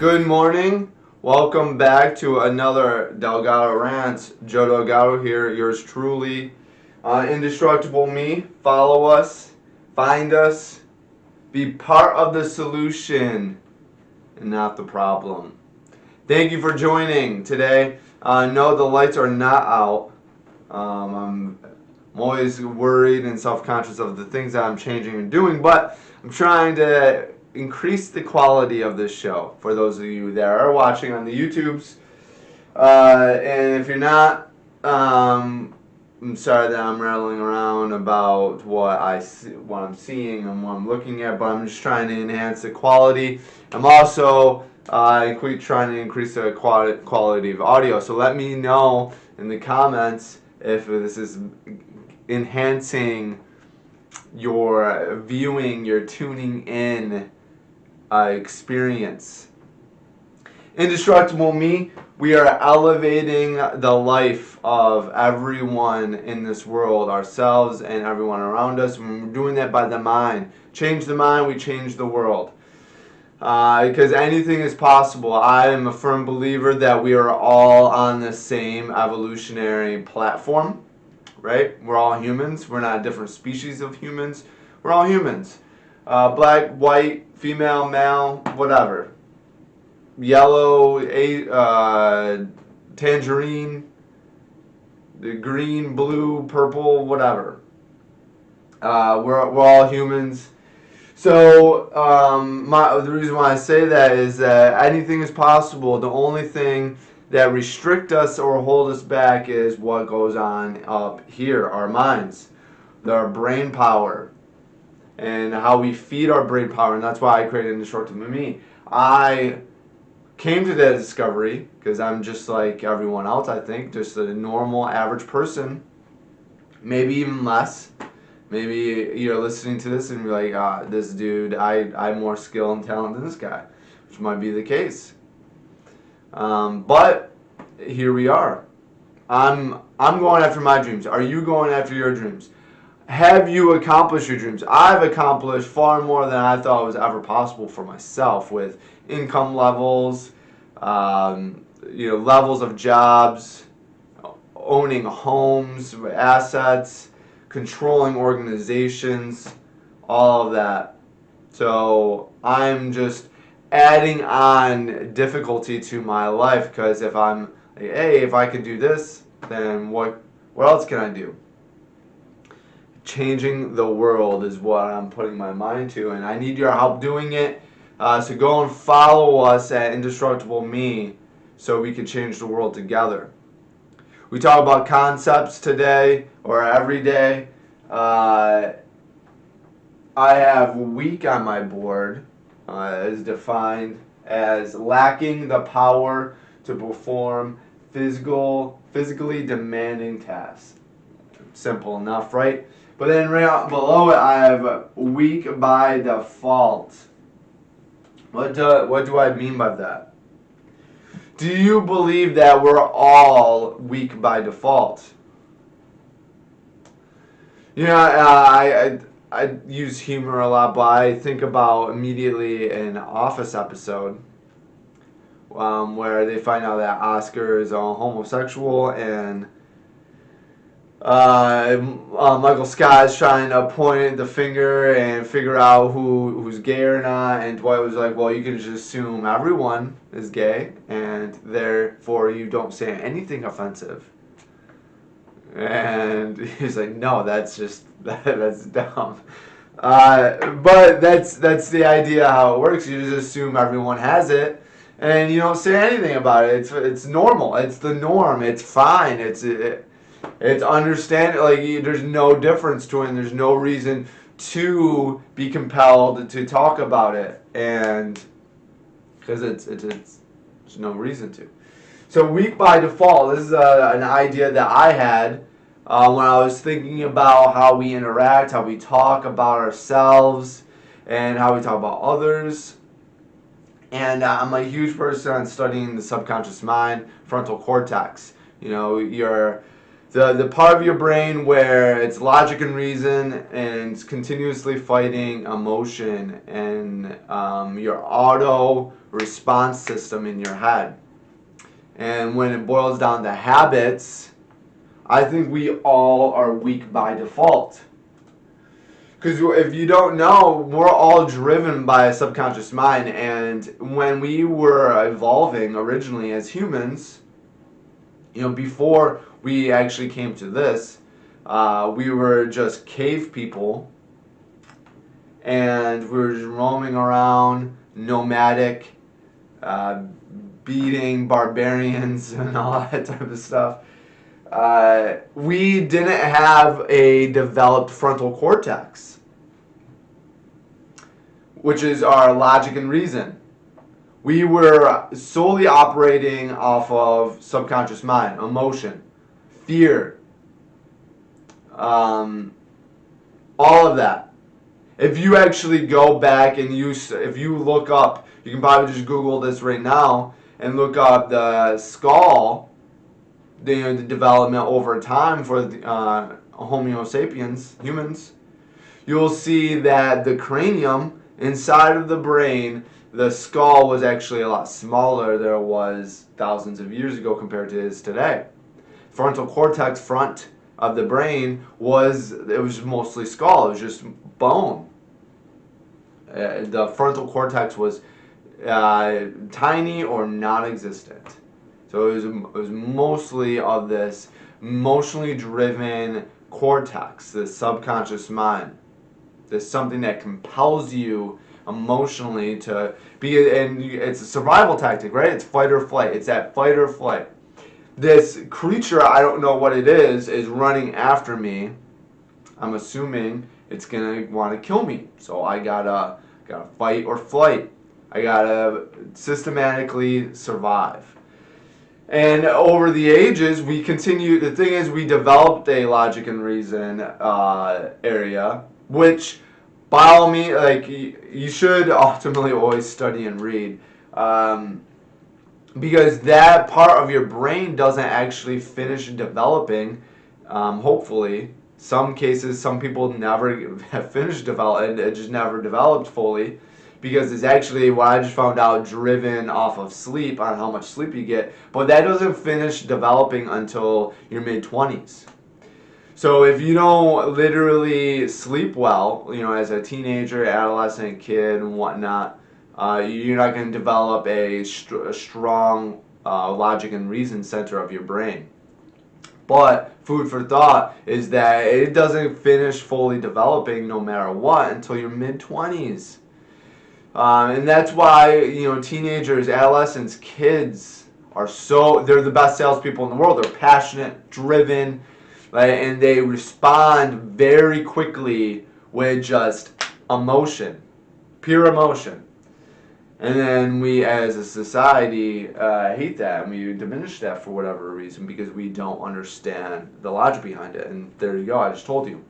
Good morning. Welcome back to another Delgado RANTS. Joe Delgado here, yours truly. Indestructible me. Follow us. Find us. Be part of the solution and not the problem. Thank you for joining today. No, the lights are not out. I'm always worried and self-conscious of the things that I'm changing and doing, but I'm trying to increase the quality of this show for those of you that are watching on the YouTubes. And if you're not, I'm sorry that I'm rattling around about what I'm seeing and what I'm looking at, but I'm just trying to enhance the quality. I'm also trying to increase the quality of audio. So let me know in the comments if this is enhancing your viewing, your tuning in experience. Indestructible me, we are elevating the life of everyone in this world, ourselves and everyone around us. And we're doing that by the mind. Change the mind, we change the world. Because anything is possible. I am a firm believer that we are all on the same evolutionary platform, right? We're all humans. We're not different species of humans. We're all humans. Black, white, female, male, whatever. Yellow, tangerine, green, blue, purple, whatever. We're all humans. So the reason why I say that is that anything is possible. The only thing that restrict us or hold us back is what goes on up here, our minds, our brain power, and how we feed our brain power. And that's why I created Indestructible Me. I came to that discovery because I'm just like everyone else, I think, just a normal average person, maybe even less. Maybe you're listening to this and you're like, this dude, I have more skill and talent than this guy, which might be the case. But here we are. I'm going after my dreams. Are you going after your dreams? Have you accomplished your dreams? I've accomplished far more than I thought was ever possible for myself with income levels, levels of jobs, owning homes, assets, controlling organizations, all of that. So I'm just adding on difficulty to my life because if I'm like, hey, if I can do this, then what else can I do? Changing the world is what I'm putting my mind to, and I need your help doing it. So go and follow us at Indestructible Me so we can change the world together. We talk about concepts today or every day. I have weak on my board is defined as lacking the power to perform physically demanding tasks. Simple enough, right? But then right below it, I have weak by default. What do I mean by that? Do you believe that we're all weak by default? I use humor a lot, but I think about immediately an Office episode where they find out that Oscar is a homosexual and Michael Scott is trying to point the finger and figure out who's gay or not, and Dwight was like, well, you can just assume everyone is gay, and therefore you don't say anything offensive. And he's like, no, that's dumb. But that's the idea how it works. You just assume everyone has it, and you don't say anything about it. It's normal. It's the norm. It's fine. It's understandable. Like there's no difference to it, and there's no reason to be compelled to talk about it, and because there's no reason to. So weak by default. This is an idea that I had when I was thinking about how we interact, how we talk about ourselves, and how we talk about others. And I'm a huge person on studying the subconscious mind, frontal cortex. the part of your brain where it's logic and reason and it's continuously fighting emotion and your auto response system in your head. And when it boils down to habits, I think we all are weak by default. Because if you don't know, we're all driven by a subconscious mind. And when we were evolving originally as humans, before we actually came to this, we were just cave people. And we were just roaming around, nomadic, beating barbarians and all that type of stuff. We didn't have a developed frontal cortex, which is our logic and reason. We were solely operating off of subconscious mind, emotion, fear, all of that. If you actually go back and if you look up, you can probably just Google this right now and look up the skull, the development over time for the Homo sapiens, humans. You'll see that the cranium inside of the brain, the skull was actually a lot smaller than it was thousands of years ago compared to it is today. Frontal cortex, front of the brain, was mostly skull. It was just bone. The frontal cortex was tiny or non-existent. So it was mostly of this emotionally driven cortex, this subconscious mind. There's something that compels you emotionally to be, and it's a survival tactic, right? It's fight or flight. It's that fight or flight. This creature, I don't know what it is running after me. I'm assuming it's gonna want to kill me. So I gotta fight or flight. I gotta systematically survive. And over the ages, we continue. The thing is, we developed a logic and reason area, which, by all means, like you should ultimately always study and read, because that part of your brain doesn't actually finish developing. Hopefully, some cases, some people never have finished developing. It just never developed fully. Because it's actually, what I just found out, driven off of sleep, on how much sleep you get. But that doesn't finish developing until your mid-20s. So if you don't literally sleep well, as a teenager, adolescent, kid, and whatnot, you're not going to develop a strong logic and reason center of your brain. But food for thought is that it doesn't finish fully developing no matter what until your mid-20s. And that's why, teenagers, adolescents, kids they're the best salespeople in the world. They're passionate, driven, right? And they respond very quickly with just emotion, pure emotion. And then we, as a society, hate that, and we diminish that for whatever reason because we don't understand the logic behind it. And there you go, I just told you.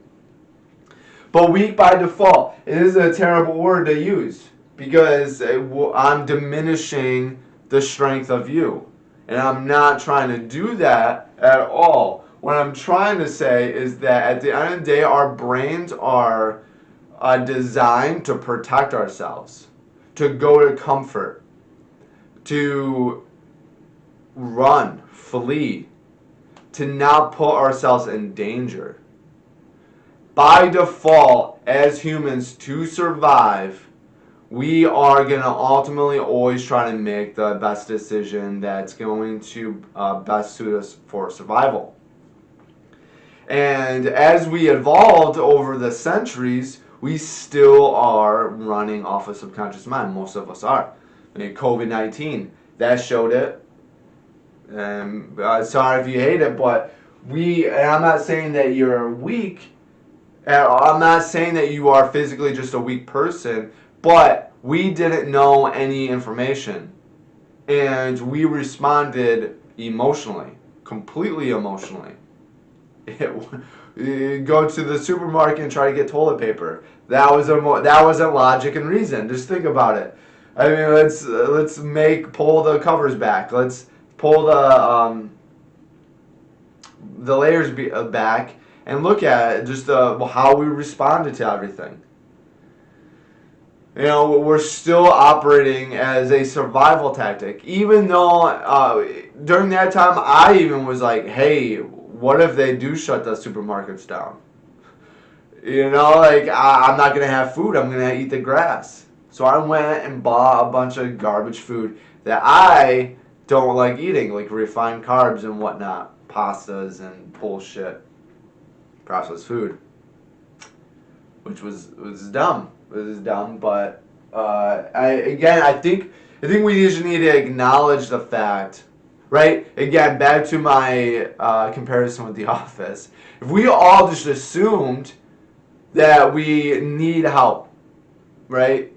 But weak by default, it is a terrible word to use. Because I'm diminishing the strength of you. And I'm not trying to do that at all. What I'm trying to say is that at the end of the day, our brains are designed to protect ourselves, to go to comfort, to run, flee, to not put ourselves in danger. By default, as humans, to survive, we are going to ultimately always try to make the best decision that's going to best suit us for survival. And as we evolved over the centuries, we still are running off a subconscious mind. Most of us are. COVID-19, that showed it. Sorry if you hate it, but and I'm not saying that you're weak. I'm not saying that you are physically just a weak person. But we didn't know any information, and we responded emotionally, completely emotionally. Go to the supermarket and try to get toilet paper. That wasn't logic and reason. Just think about it. I mean, let's pull the covers back. Let's pull the the layers back and look at it, just how we responded to everything. You know, we're still operating as a survival tactic. Even though during that time, I even was like, hey, what if they do shut the supermarkets down? You know, like, I'm not going to have food. I'm going to eat the grass. So I went and bought a bunch of garbage food that I don't like eating, like refined carbs and whatnot, pastas and bullshit, processed food, which was dumb. It was dumb, but I think we just need to acknowledge the fact, right? Again, back to my comparison with The Office. If we all just assumed that we need help, right?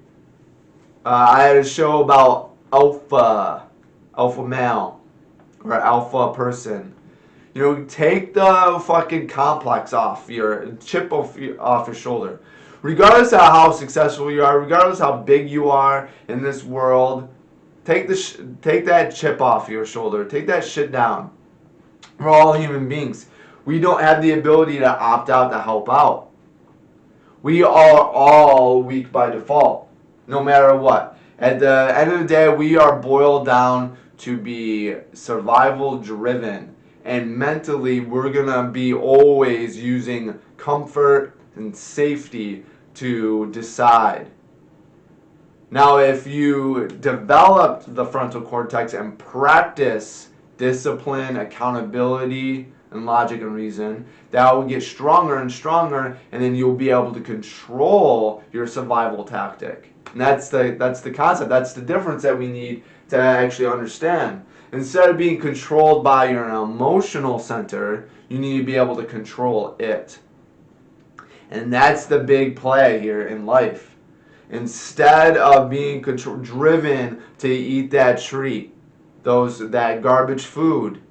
I had a show about alpha male, or alpha person. You know, take the fucking complex off your shoulder. Regardless of how successful you are, regardless of how big you are in this world, take that chip off your shoulder. Take that shit down. We're all human beings. We don't have the ability to opt out to help out. We are all weak by default, no matter what. At the end of the day, we are boiled down to be survival driven. And mentally, we're going to be always using comfort and safety to decide. Now, if you develop the frontal cortex and practice discipline, accountability, and logic and reason, that will get stronger and stronger, and then you'll be able to control your survival tactic. And that's the concept. That's the difference that we need to actually understand. Instead of being controlled by your emotional center, you need to be able to control it. And that's the big play here in life. Instead of being driven to eat that treat, that garbage food,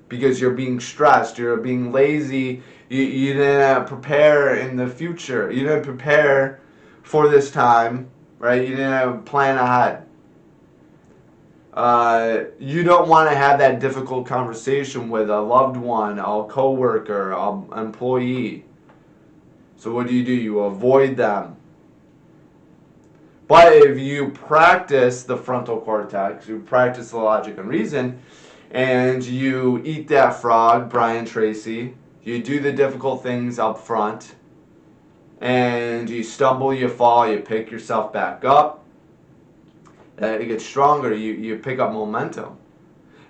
because you're being stressed, you're being lazy, you didn't prepare in the future, you didn't prepare for this time, right? You didn't plan ahead. You don't want to have that difficult conversation with a loved one, a coworker, an employee. So what do? You avoid them. But if you practice the frontal cortex, you practice the logic and reason, and you eat that frog, Brian Tracy, you do the difficult things up front, and you stumble, you fall, you pick yourself back up, it gets stronger, you pick up momentum.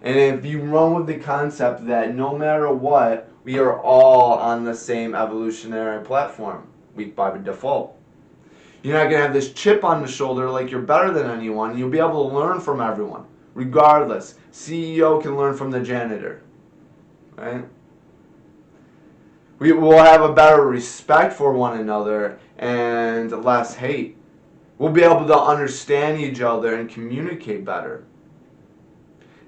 And if you run with the concept that no matter what, we are all on the same evolutionary platform, weak by default. You're not going to have this chip on the shoulder like you're better than anyone. You'll be able to learn from everyone, regardless. CEO can learn from the janitor, right? We will have a better respect for one another and less hate. We'll be able to understand each other and communicate better.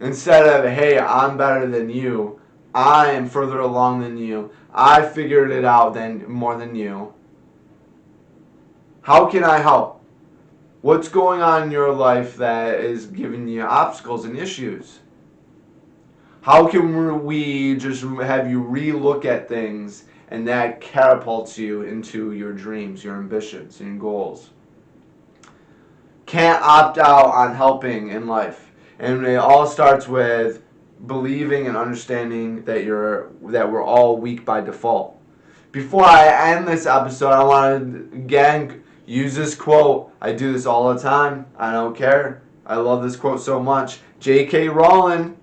Instead of, hey, I'm better than you, I am further along than you, I figured it out more than you. How can I help? What's going on in your life that is giving you obstacles and issues? How can we just have you re-look at things and that catapults you into your dreams, your ambitions, and your goals? Can't opt out on helping in life. And it all starts with believing and understanding that we're all weak by default. Before I end this episode, I want to again use this quote. I do this all the time. I don't care. I love this quote so much. J.K. Rowling,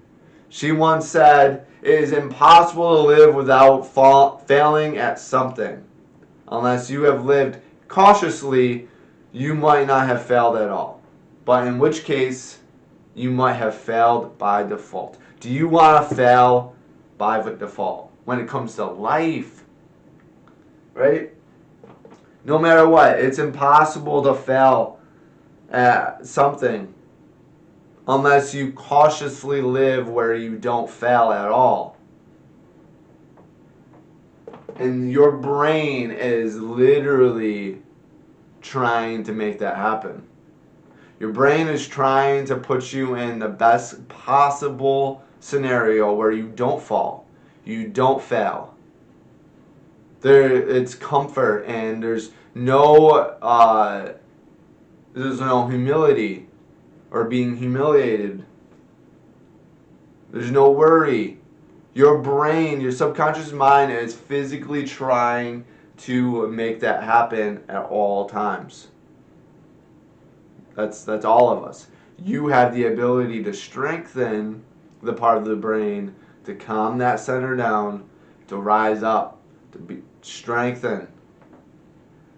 she once said, "It is impossible to live without failing at something. Unless you have lived cautiously, you might not have failed at all. But in which case, you might have failed by default." Do you want to fail by default when it comes to life? Right? No matter what, it's impossible to fail at something unless you cautiously live where you don't fail at all. And your brain is literally trying to make that happen. Your brain is trying to put you in the best possible scenario where you don't fall. You don't fail. It's comfort, and there's no humility or being humiliated. There's no worry. Your brain, your subconscious mind is physically trying to make that happen at all times. That's all of us. You have the ability to strengthen the part of the brain to calm that center down, to rise up, to be strengthen,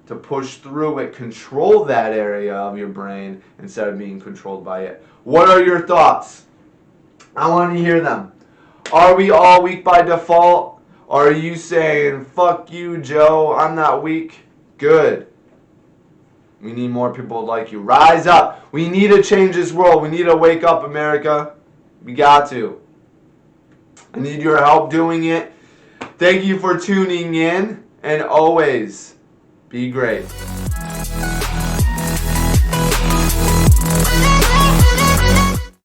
to push through it, control that area of your brain instead of being controlled by it. What are your thoughts? I want to hear them. Are we all weak by default? Or are you saying, fuck you, Joe, I'm not weak? Good. We need more people like you. Rise up. We need to change this world. We need to wake up, America. We got to. I need your help doing it. Thank you for tuning in. And always, be great.